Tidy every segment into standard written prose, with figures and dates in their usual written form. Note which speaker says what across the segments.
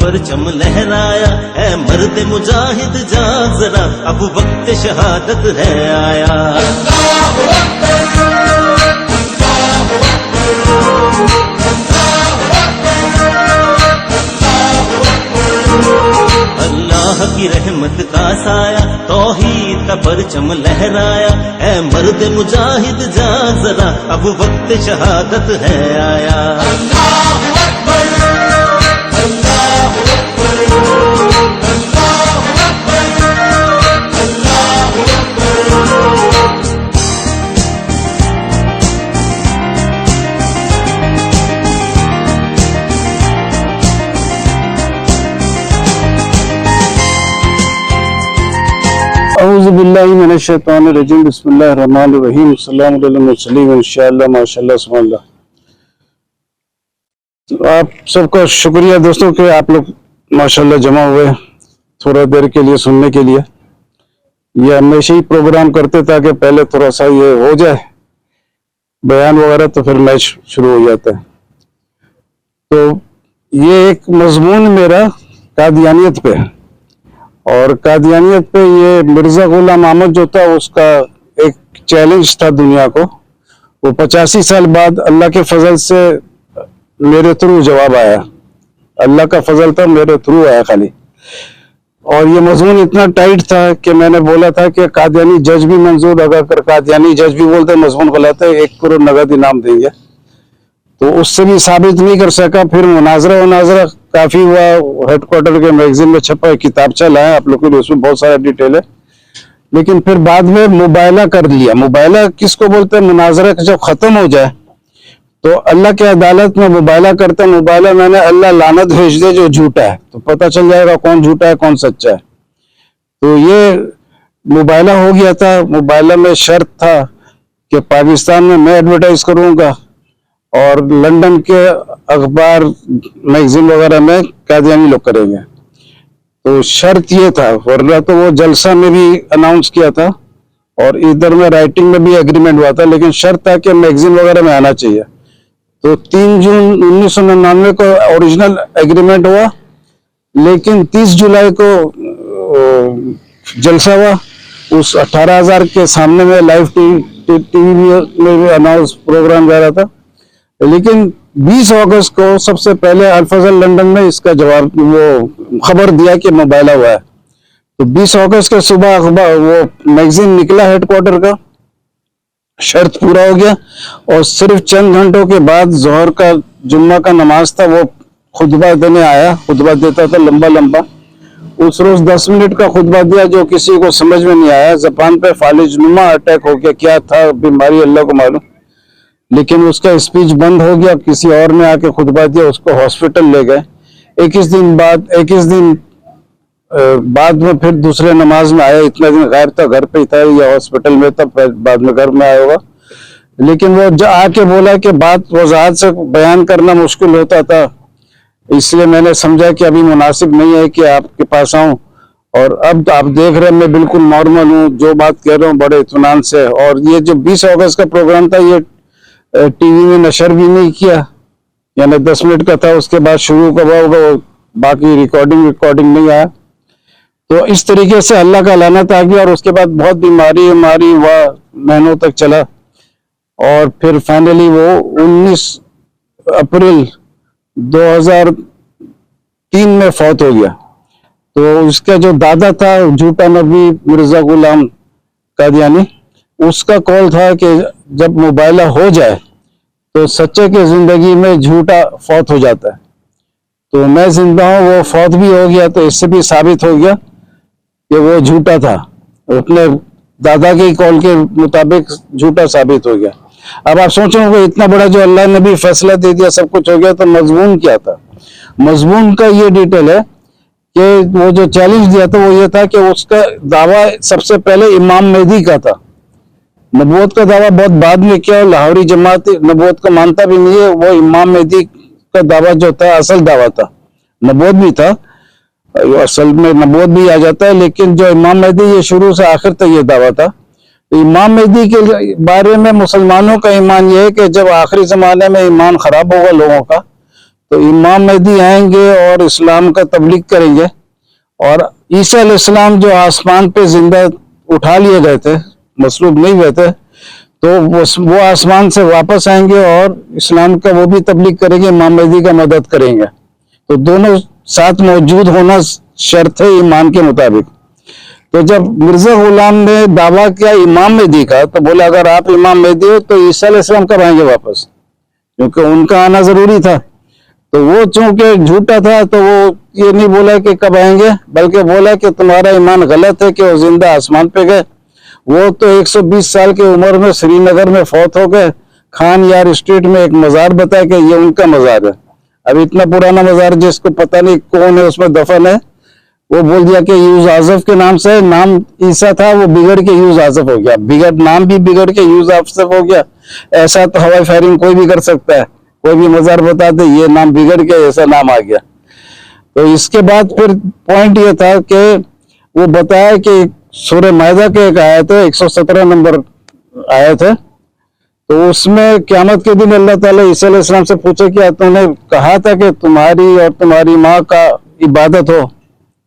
Speaker 1: परचम लहराया, है मर्द मुजाहिद जाग जरा, अब वक्त शहादत है आया। अल्लाह की रहमत का साया, तौहीद का परचम लहराया, है मर्द मुजाहिद जाग जरा, अब वक्त शहादत है आया।
Speaker 2: औज़ुबिल्लाहि मिनश्शैतानिर्रजीम, बिस्मिल्लाहिर्रहमानिर्रहीम, अस्सलामु अलैकुम इंशाअल्लाह माशाअल्लाह सुभानअल्लाह। तो आप सबका शुक्रिया दोस्तों कि आप लोग माशाअल्लाह जमा हुए थोड़ा देर के लिए सुनने के लिए। ये हमेशा ही प्रोग्राम करते ताकि पहले थोड़ा सा ये हो जाए बयान वगैरह, तो फिर मैच शुरू हो जाता है। तो ये एक मजमून मेरा कादियानियत पे है, और कादियानियत पे ये मिर्जा गुलाम अहमद जो था उसका एक चैलेंज था दुनिया को। वो 85 साल बाद अल्लाह के फजल से मेरे थ्रू जवाब आया, अल्लाह का फजल था, मेरे थ्रू आया खाली। और ये मजमून इतना टाइट था कि मैंने बोला था कि कादियानी जज भी मंजूर, अगर कादियानी जज भी बोलते मजमून गलत है 1 करोड़ नगद इनाम देंगे, तो उससे भी साबित नहीं कर सका। फिर मुनाजरा काफी हुआ, हेडक्वार्टर के मैगजीन में छपा, किताब चला है आप लोग के लिए, उसमें बहुत सारा डिटेल है। लेकिन फिर बाद में मुबायला कर लिया। मुबायला किसको बोलते हैं? मुनाजरा जब खत्म हो जाए तो अल्लाह के अदालत में मुबायला करते हैं। मुबायला मैंने अल्लाह लानत भेज दे जो झूठा है, तो पता चल जाएगा कौन झूठा है कौन सच्चा है। तो ये मुबायला हो गया था। मुबायला में शर्त था कि पाकिस्तान में मैं एडवर्टाइज करूंगा और लंदन के अखबार मैगजीन वगैरह में कादियानी लोग करेंगे। तो शर्त ये था, वरना तो वो जलसा में भी अनाउंस किया था और इधर में राइटिंग में भी एग्रीमेंट हुआ था, लेकिन शर्त था कि मैगजीन वगैरह में आना चाहिए। तो 3 जून 1999 को ओरिजिनल एग्रीमेंट हुआ, लेकिन 30 जुलाई को जलसा हुआ। उस 18,000 के सामने में लाइव टीवी में भी अनाउंस प्रोग्राम जा रहा था। लेकिन 20 अगस्त को सबसे पहले अल-फजल लंदन में इसका जवाब वो खबर दिया कि मुबायला हुआ है। तो 20 अगस्त के सुबह अखबार वो मैगजीन निकला हेडक्वार्टर का, शर्त पूरा हो गया। और सिर्फ चंद घंटों के बाद जोहर का जुम्मा का नमाज था, वो खुतबा देने आया। खुतबा देता था लंबा लंबा। उस रोज 10 मिनट का खुतबा दिया जो किसी को समझ में नहीं आया। जबान पे फालिजनुमा अटैक हो गया, क्या था बीमारी अल्लाह को मालूम। लेकिन उसका स्पीच बंद हो गया, किसी और ने आके खुतबा दिया, उसको हॉस्पिटल ले गए। 21 दिन बाद में फिर दूसरे नमाज में आया। इतना दिन गायब था, घर पे ही था या हॉस्पिटल में था, बाद में घर में आया होगा। लेकिन वो आके बोला कि बात वजाहत से बयान करना मुश्किल होता था, इसलिए मैंने समझा कि अभी मुनासिब नहीं है कि आपके पास आऊं। और अब आप देख रहे हैं मैं बिल्कुल नॉर्मल हूँ, जो बात कह रहा हूँ बड़े इत्मीनान से। और ये जो 20 अगस्त का प्रोग्राम था, ये टीवी में नशर भी नहीं किया, यानी 10 मिनट का था, उसके बाद शुरू कब होगा बाकी रिकॉर्डिंग नहीं आया। तो इस तरीके से अल्लाह का लानत आ गया। और उसके बाद बहुत बीमारी हुआ, महीनों तक चला। और फिर फाइनली वो 19 अप्रैल 2003 में फौत हो गया। तो उसका जो दादा था झूठा नबी मिर्जा गुलाम कादियानी, उसका कॉल था कि जब मुबायला हो जाए तो सच्चे की जिंदगी में झूठा फौत हो जाता है। तो मैं जिंदा हूं, वो फौत भी हो गया, तो इससे भी साबित हो गया कि वो झूठा था। अपने दादा के कॉल के मुताबिक झूठा साबित हो गया। अब आप सोचोगे इतना बड़ा जो अल्लाह ने भी फैसला दे दिया, सब कुछ हो गया, तो मजमून क्या था? मजमून का ये डिटेल है कि वो जो चैलेंज दिया था वो ये था कि उसका दावा सबसे पहले इमाम मेहदी का था। नबूवत का दावा बहुत बाद में किया, और लाहौरी जमात नबूवत को मानता भी नहीं है। वो इमाम मेहदी का दावा जो था असल दावा था, नबूवत भी था, असल में नबूवत भी आ जाता है, लेकिन जो इमाम मेहदी ये शुरू से आखिर तक ये दावा था। तो इमाम मेहदी के बारे में मुसलमानों का ईमान ये है कि जब आखिरी जमाने में ईमान खराब होगा लोगों का, तो इमाम मेहदी आएंगे और इस्लाम का तबलीग करेंगे, और ईसा अलैहिस्सलाम जो आसमान पे जिंदा उठा लिए गए थे, मसलूब नहीं हुए थे, तो वो आसमान से वापस आएंगे और इस्लाम का वो भी तबलीग करेंगे, इमाम मेहदी का मदद करेंगे। तो दोनों साथ मौजूद होना शर्त है ईमान के मुताबिक। तो जब मिर्जा गुलाम ने दावा किया इमाम मेहदी का, तो बोला अगर आप इमाम मेहदी हो तो ईसा अलैहिस्सलाम कब आएंगे वापस, क्योंकि उनका आना जरूरी था। तो वो चूंकि झूठा था तो वो ये नहीं बोला कि कब आएंगे, बल्कि बोला कि तुम्हारा ईमान गलत है कि वो जिंदा आसमान पे गए। वो तो 120 साल की उम्र में श्रीनगर में फौत हो गए। खान यार स्ट्रीट में एक मजार बताया कि ये उनका मजार है। अब इतना पुराना मजार जिसको पता नहीं कौन है उसमें दफन है, वो बोल दिया कि यूज आजफ के नाम से, नाम ईसा था वो बिगड़ के यूज आजफ हो गया, नाम भी बिगड़ के यूज आजफ हो गया। ऐसा तो हवाई फायरिंग कोई भी कर सकता है, कोई भी मजार बता दे ये नाम बिगड़ के ऐसा नाम आ गया। तो इसके बाद फिर पॉइंट ये था कि वो बताया कि सूरह मायदा के एक आयत है 117 नंबर आयत है, तो उसमें क़यामत के दिन अल्लाह ताला ईसा अलैहिस्सलाम से पूछे कि तुमने कहा था कि तुम्हारी और तुम्हारी माँ का इबादत हो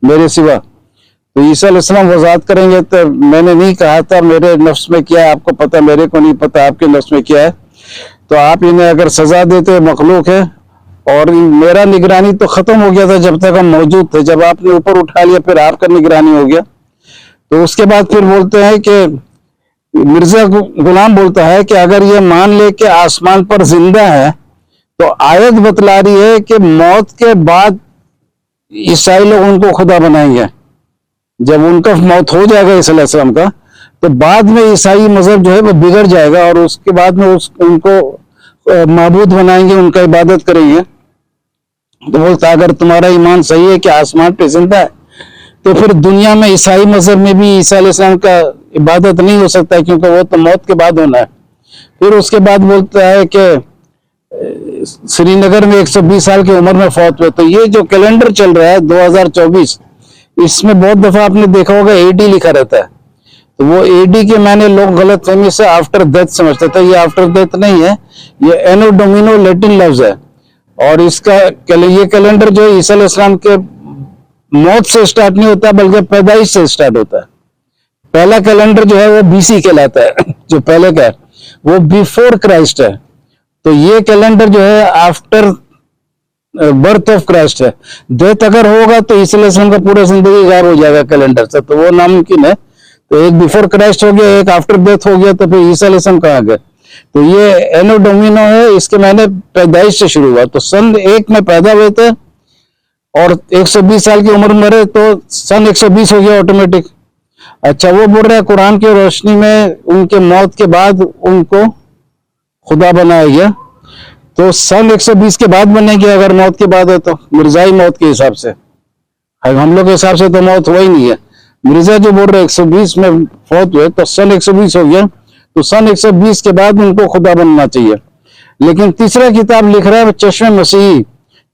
Speaker 2: मेरे सिवा। तो ईसा अलैहिस्सलाम वजाहत करेंगे तो मैंने नहीं कहा था, मेरे नफ्स में क्या है आपको पता, मेरे को नहीं पता आपके नफ्स में क्या है। तो आप इन्हें अगर सजा देते मखलूक है, और मेरा निगरानी तो खत्म हो गया था जब तक हम मौजूद थे, जब आपने ऊपर उठा लिया फिर आपका निगरानी हो गया। तो उसके बाद फिर बोलते हैं कि मिर्जा गुलाम बोलता है कि अगर ये मान ले कि आसमान पर जिंदा है, तो आयत बतला रही है कि मौत के बाद ईसाई लोग उनको खुदा बनाएंगे। जब उनका मौत हो जाएगा ईसा अलैहिस्सलाम का, तो बाद में ईसाई मजहब जो है वो बिगड़ जाएगा और उसके बाद में उनको माबूद बनाएंगे, उनका इबादत करेंगे। तो बोलता अगर तुम्हारा ईमान सही है कि आसमान पे जिंदा है, तो फिर दुनिया में ईसाई मजहब में भी ईसा अलैहिस्सलाम का इबादत नहीं हो सकता, क्योंकि वो तो मौत के बाद होना है। फिर उसके बाद बोलता है कि श्रीनगर में 120 साल की उम्र में फौत हुए। तो ये जो कैलेंडर चल रहा है 2024, इसमें बहुत दफा आपने देखा होगा एडी लिखा रहता है। तो वो एडी के मैंने लोग गलत फहमी से आफ्टर डेथ समझते थे, ये आफ्टर डेथ नहीं है, ये एनो डोमिनो लैटिन लफ्ज है। और इसका ये कैलेंडर जो है ईसा अलैहिस्सलाम के मौत से स्टार्ट नहीं होता बल्कि पैदाइश से स्टार्ट होता है। पहला कैलेंडर जो है वो बीसी कहलाता है, जो पहले का है वो बिफोर क्राइस्ट है। तो ये कैलेंडर जो है आफ्टर बर्थ ऑफ क्राइस्ट है। डेथ अगर होगा तो ईसा अलैहिस्सलाम का पूरा जिंदगी गायब हो जाएगा कैलेंडर से, तो वो नामुमकिन है। तो एक बिफोर क्राइस्ट हो गया, एक आफ्टर डेथ हो गया, तो फिर ईसा अलैहिस्सलाम कहाँ गए। तो ये एनो डोमिनो है, इसके मैंने पैदाइश से शुरू हुआ। तो सन 1 में पैदा हुए थे और 120 साल की उम्र में मरे, तो सन 120 हो गया ऑटोमेटिक। अच्छा, वो बोल रहा है कुरान की रोशनी में उनके मौत के बाद उनको खुदा बनाया गया, तो सन 120 के बाद बनेगी अगर मौत के बाद है तो, मिर्जाई मौत के हिसाब से। हम लोग के हिसाब से तो मौत हुआ ही नहीं है। मिर्जा जो बोल रहे 120 में फौत हुए तो सन 120 हो गया, तो सन 120 के बाद उनको खुदा बनना चाहिए। लेकिन तीसरा किताब लिख रहा है चश्मे मसीही।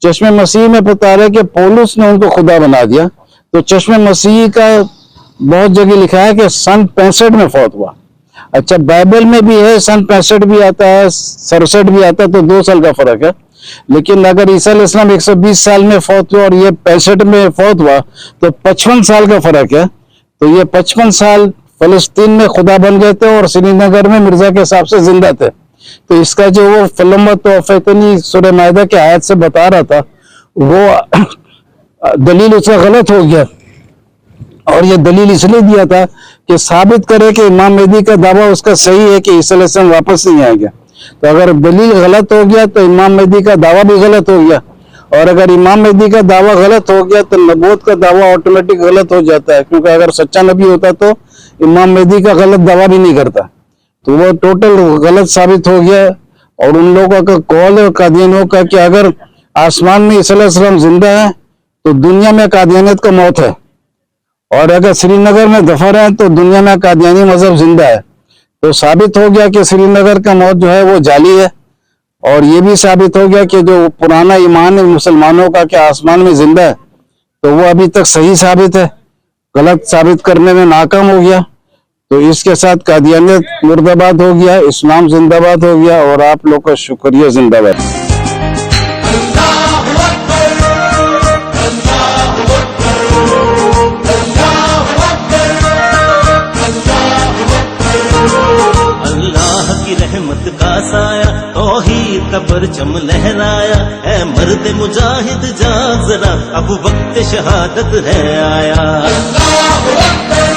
Speaker 2: चश्मे मसीही में बता रहे कि पौलुस ने उनको खुदा बना दिया। तो चश्मे मसीही का बहुत जगह लिखा है कि सन 65 में फौत हुआ। अच्छा, बाइबल में भी है सन 65 भी आता है, 67 भी आता है, तो 2 साल का फर्क है। लेकिन अगर ईसा अलैहिस्सलाम 120 साल में फौत हुआ और ये 65 में फौत हुआ, तो 55 साल का फर्क है। तो ये 55 साल फलस्तीन में खुदा बन गए थे और श्रीनगर में मिर्जा के हिसाब से जिंदा थे। तो इसका जो वो फलम्मा तो फैतनी सूरह मायदा के आयत से बता रहा था, वो दलील उसका गलत हो गया। और ये दलील इसलिए दिया था कि साबित करे कि इमाम मेहदी का दावा उसका सही है कि ईसा अलैहिस्सलाम वापस नहीं आएगा। तो अगर दलील गलत हो गया तो इमाम मेहदी का दावा भी गलत हो गया, और अगर इमाम मेहदी का दावा गलत हो गया तो नबूवत का दावा ऑटोमेटिक गलत हो जाता है, क्योंकि अगर सच्चा नबी होता तो इमाम मेहदी का गलत दावा भी नहीं करता। तो वो टोटल गलत साबित हो गया। और उन लोगों का कौल है कादियानियों का कि अगर आसमान में ईसा अलैहिस्सलाम जिंदा है तो दुनिया में कादियानियत का मौत है, और अगर श्रीनगर में दफन है तो दुनिया में कादियानी मजहब जिंदा है। तो साबित हो गया कि श्रीनगर का मौत जो है वो जाली है। और ये भी साबित हो गया कि जो पुराना ईमान है मुसलमानों का कि आसमान में जिंदा है, तो वो अभी तक सही साबित है, गलत साबित करने में नाकाम हो गया। तो इसके साथ कादियानियत मुर्दाबाद हो गया, इस्लाम जिंदाबाद हो गया, और आप लोग का शुक्रिया जिंदाबाद।
Speaker 1: का साया, तौहीद का परचम लहराया। ऐ मर्द मुजाहिद जाग जरा, अब वक्त शहादत है आया।
Speaker 3: अल्लाहु अकबर।